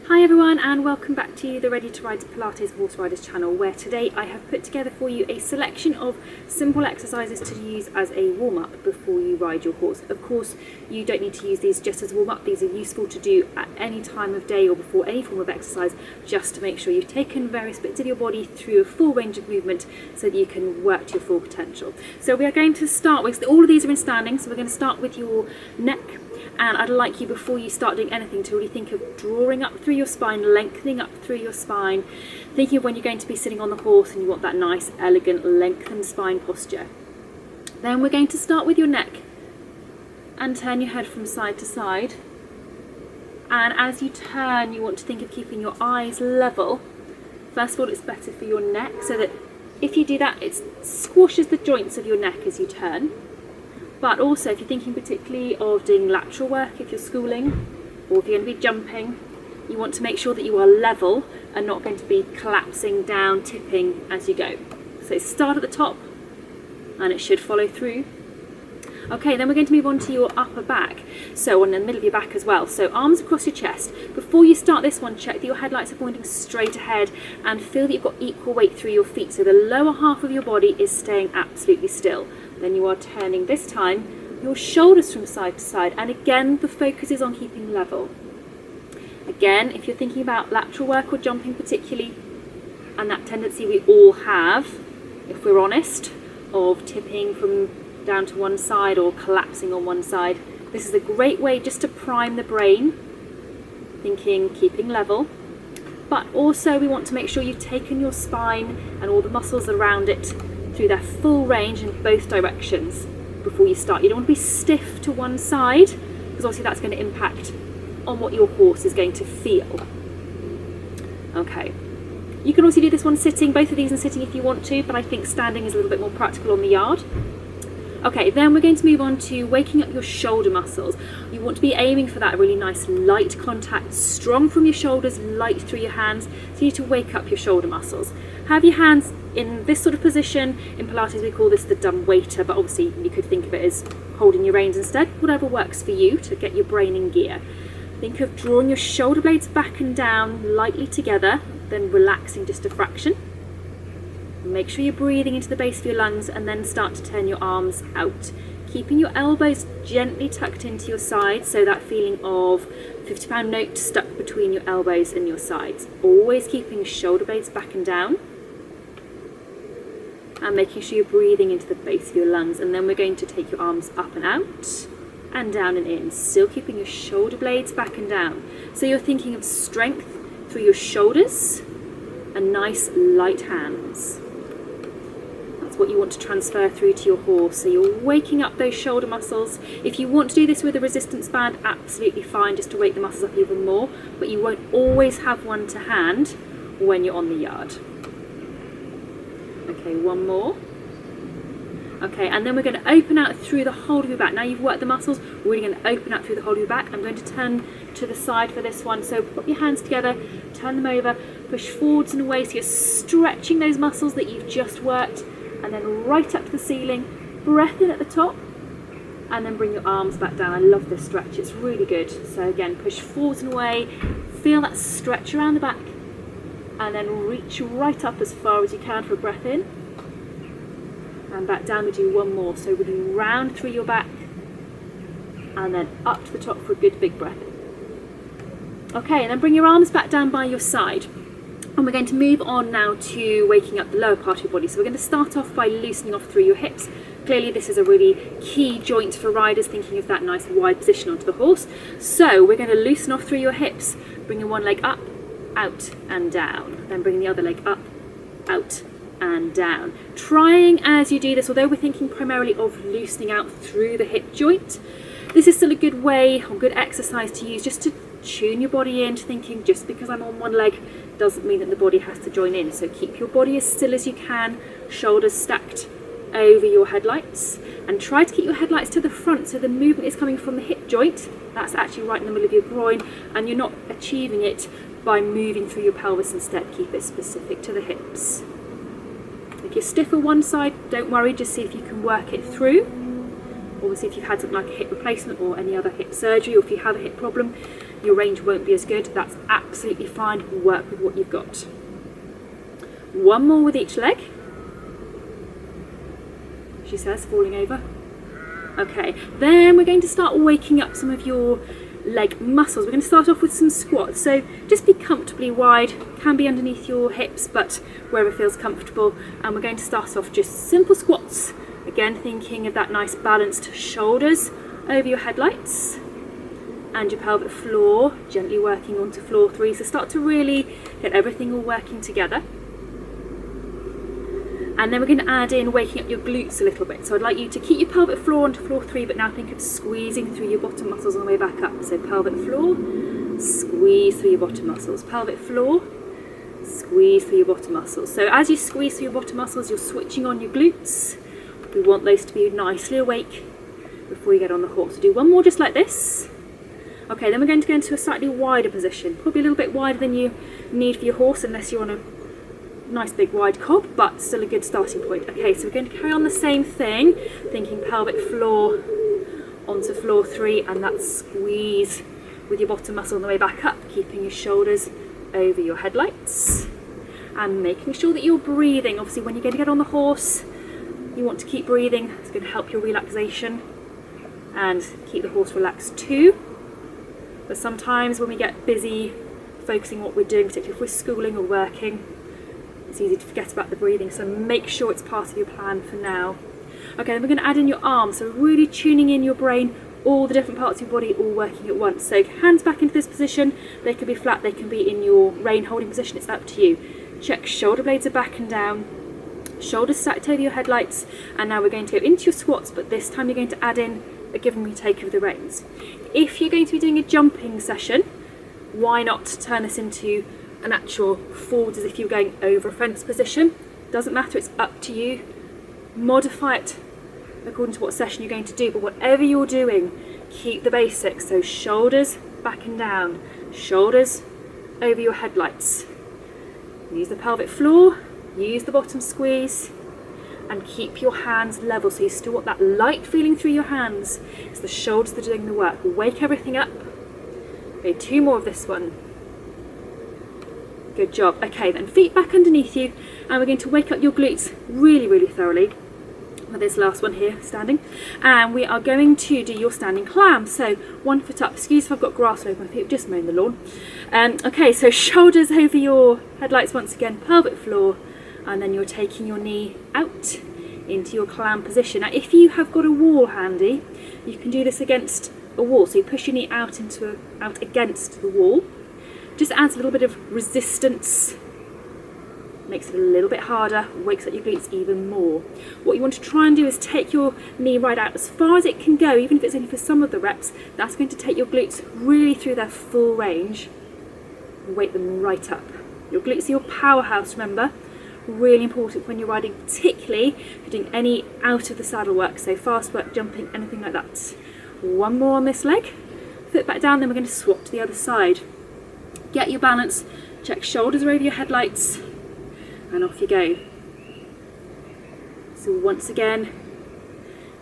Hi everyone, and welcome back to the Ready to Ride Pilates Horse Riders channel, where today I have put together for you a selection of simple exercises to use as a warm-up before you ride your horse. Of course, you don't need to use these just as warm-up. These are useful to do at any time of day or before any form of exercise, just to make sure you've taken various bits of your body through a full range of movement so that you can work to your full potential. So we are going to start with, all of these are in standing, so we're going to start with your neck. And I'd like you, before you start doing anything, to really think of drawing up through your spine, lengthening up through your spine, thinking of when you're going to be sitting on the horse and you want that nice, elegant, lengthened spine posture. Then we're going to start with your neck and turn your head from side to side. And as you turn, you want to think of keeping your eyes level. First of all, it's better for your neck, so that if you do that, it squashes the joints of your neck as you turn. But also, if you're thinking particularly of doing lateral work, if you're schooling, or if you're going to be jumping, you want to make sure that you are level and not going to be collapsing down, tipping as you go. So start at the top, and it should follow through. Okay, then we're going to move on to your upper back, so on the middle of your back as well. So arms across your chest. Before you start this one, check that your headlights are pointing straight ahead and feel that you've got equal weight through your feet, so the lower half of your body is staying absolutely still. Then you are turning, this time, your shoulders from side to side, and again the focus is on keeping level. Again, if you're thinking about lateral work or jumping particularly, and that tendency we all have, if we're honest, of tipping from down to one side or collapsing on one side, this is a great way just to prime the brain, thinking, keeping level. But also we want to make sure you've taken your spine and all the muscles around it through their full range in both directions before you start. You don't want to be stiff to one side, because obviously that's going to impact on what your horse is going to feel. Okay, you can also do this one sitting, both of these in sitting if you want to, but I think standing is a little bit more practical on the yard. Okay, then we're going to move on to waking up your shoulder muscles. You want to be aiming for that really nice light contact, strong from your shoulders, light through your hands. So you need to wake up your shoulder muscles. Have your hands in this sort of position. In Pilates we call this the dumb waiter, but obviously you could think of it as holding your reins instead, whatever works for you to get your brain in gear. Think of drawing your shoulder blades back and down lightly together, then relaxing just a fraction. Make sure you're breathing into the base of your lungs, and then start to turn your arms out. Keeping your elbows gently tucked into your sides, so that feeling of 50-pound note stuck between your elbows and your sides. Always keeping shoulder blades back and down. And making sure you're breathing into the base of your lungs. And then we're going to take your arms up and out, and down and in. Still keeping your shoulder blades back and down. So you're thinking of strength through your shoulders and nice light hands. What you want to transfer through to your horse. So you're waking up those shoulder muscles. If you want to do this with a resistance band, absolutely fine, just to wake the muscles up even more, but you won't always have one to hand when you're on the yard. Okay, one more. Okay, and then we're going to open out through the whole of your back. Now you've worked the muscles, we're really going to open out through the whole of your back. I'm going to turn to the side for this one, so put your hands together, turn them over, push forwards and away, so you're stretching those muscles that you've just worked. And then right up to the ceiling, breath in at the top, and then bring your arms back down. I love this stretch, it's really good. So again, push forwards and away, feel that stretch around the back, and then reach right up as far as you can for a breath in. And back down, we do one more. So really round through your back, and then up to the top for a good big breath in. Okay, and then bring your arms back down by your side. And we're going to move on now to waking up the lower part of your body. So we're going to start off by loosening off through your hips. Clearly this is a really key joint for riders, thinking of that nice wide position onto the horse. So we're going to loosen off through your hips, bringing one leg up, out and down. Then bringing the other leg up, out and down. Trying as you do this, although we're thinking primarily of loosening out through the hip joint, this is still a good way or good exercise to use just to tune your body into thinking, just because I'm on one leg doesn't mean that the body has to join in. So keep your body as still as you can, shoulders stacked over your headlights, and try to keep your headlights to the front so the movement is coming from the hip joint. That's actually right in the middle of your groin, and you're not achieving it by moving through your pelvis instead. Keep it specific to the hips. If you're stiff on one side, don't worry, just see if you can work it through. Obviously if you've had something like a hip replacement or any other hip surgery, or if you have a hip problem, your range won't be as good. That's absolutely fine. Work with what you've got. One more with each leg, she says, falling over. Okay, then we're going to start waking up some of your leg muscles. We're going to start off with some squats, so just be comfortably wide, can be underneath your hips, but wherever feels comfortable. And we're going to start off just simple squats, again thinking of that nice balanced shoulders over your headlights and your pelvic floor, gently working onto floor 3, so start to really get everything all working together. And then we're going to add in waking up your glutes a little bit. So I'd like you to keep your pelvic floor onto floor 3, but now think of squeezing through your bottom muscles on the way back up. So pelvic floor, squeeze through your bottom muscles. Pelvic floor, squeeze through your bottom muscles. So as you squeeze through your bottom muscles, you're switching on your glutes. We want those to be nicely awake before you get on the horse. So do one more just like this. Okay, then we're going to go into a slightly wider position. Probably a little bit wider than you need for your horse, unless you're on a nice big wide cob, but still a good starting point. Okay, so we're going to carry on the same thing, thinking pelvic floor onto floor 3, and that squeeze with your bottom muscle on the way back up, keeping your shoulders over your headlights and making sure that you're breathing. Obviously when you're going to get on the horse, you want to keep breathing. It's going to help your relaxation and keep the horse relaxed too. But sometimes when we get busy focusing on what we're doing, particularly if we're schooling or working, it's easy to forget about the breathing, so make sure it's part of your plan for now. Okay, then we're going to add in your arms, so really tuning in your brain, all the different parts of your body all working at once. So hands back into this position, they can be flat, they can be in your rein holding position, it's up to you. Check shoulder blades are back and down, shoulders stacked over your headlights, and now we're going to go into your squats, but this time you're going to add in a give and retake of the reins. If you're going to be doing a jumping session, why not turn this into an actual forwards as if you're going over a fence position? Doesn't matter, it's up to you. Modify it according to what session you're going to do, but whatever you're doing, keep the basics. So shoulders back and down, shoulders over your headlights. Use the pelvic floor, use the bottom squeeze, and keep your hands level, so you still want that light feeling through your hands. It's the shoulders that are doing the work. Wake everything up. Okay, 2 more of this one. Good job. Okay, then feet back underneath you, and we're going to wake up your glutes really, really thoroughly with this last one here, standing. And we are going to do your standing clam. So 1 foot up. Excuse if I've got grass over my feet, I've just mown the lawn. Okay, so shoulders over your headlights once again, pelvic floor, and then you're taking your knee out into your clam position. Now, if you have got a wall handy, you can do this against a wall. So you push your knee out against the wall. Just adds a little bit of resistance, makes it a little bit harder, wakes up your glutes even more. What you want to try and do is take your knee right out as far as it can go, even if it's only for some of the reps. That's going to take your glutes really through their full range and wake them right up. Your glutes are your powerhouse, remember. Really important when you're riding, particularly if you're doing any out of the saddle work, so fast work, jumping, anything like that. 1 more on this leg, foot back down, then we're going to swap to the other side. Get your balance, check shoulders are over your headlights, and off you go. So once again,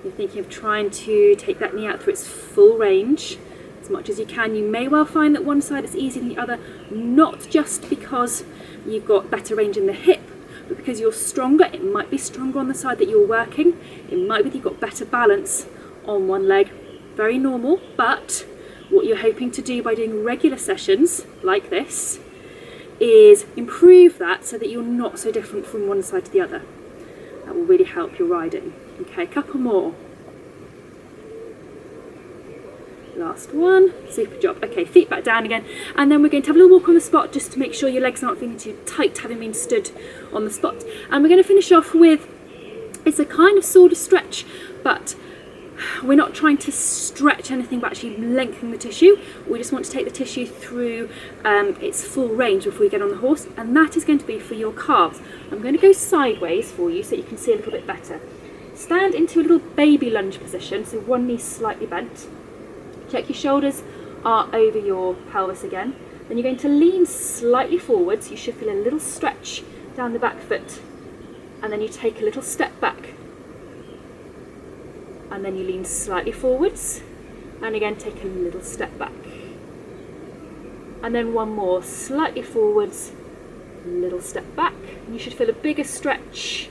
you're thinking of trying to take that knee out through its full range as much as you can. You may well find that one side is easier than the other, not just because you've got better range in the hip, but because you're stronger. It might be stronger on the side that you're working. It might be that you've got better balance on one leg. Very normal, but what you're hoping to do by doing regular sessions like this is improve that so that you're not so different from one side to the other. That will really help your riding. Okay, a couple more. Last one. Super job. Okay, feet back down again, and then we're going to have a little walk on the spot just to make sure your legs aren't feeling too tight having been stood on the spot. And we're going to finish off with, it's a kind of sort of stretch, but we're not trying to stretch anything but actually lengthen the tissue. We just want to take the tissue through its full range before you get on the horse, and that is going to be for your calves. I'm going to go sideways for you so you can see a little bit better. Stand into a little baby lunge position, so one knee slightly bent. Check your shoulders are over your pelvis again. Then you're going to lean slightly forwards. You should feel a little stretch down the back foot, and then you take a little step back. And then you lean slightly forwards, and again take a little step back. and then one more, slightly forwards, little step back, and you should feel a bigger stretch,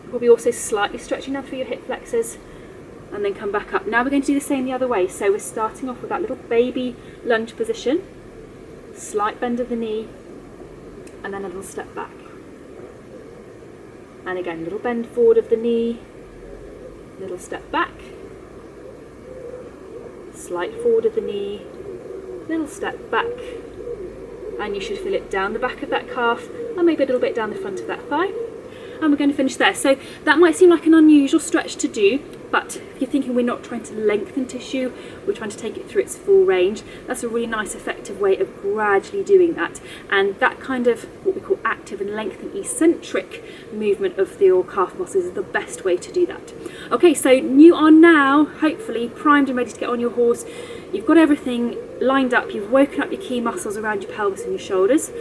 probably also slightly stretching now through your hip flexors, and then come back up. Now we're going to do the same the other way, so we're starting off with that little baby lunge position, slight bend of the knee, and then a little step back. And again, little bend forward of the knee, little step back, slight forward of the knee, little step back, and you should feel it down the back of that calf and maybe a little bit down the front of that thigh. And we're going to finish there. So that might seem like an unusual stretch to do, but if you're thinking we're not trying to lengthen tissue, we're trying to take it through its full range, that's a really nice effective way of gradually doing that. And that kind of what we call active and lengthen eccentric movement of your calf muscles is the best way to do that. Okay, so you are now hopefully primed and ready to get on your horse. You've got everything lined up, you've woken up your key muscles around your pelvis and your shoulders.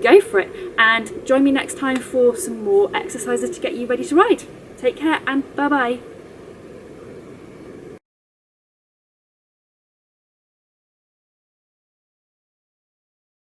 Go for it, and join me next time for some more exercises to get you ready to ride. Take care and bye bye.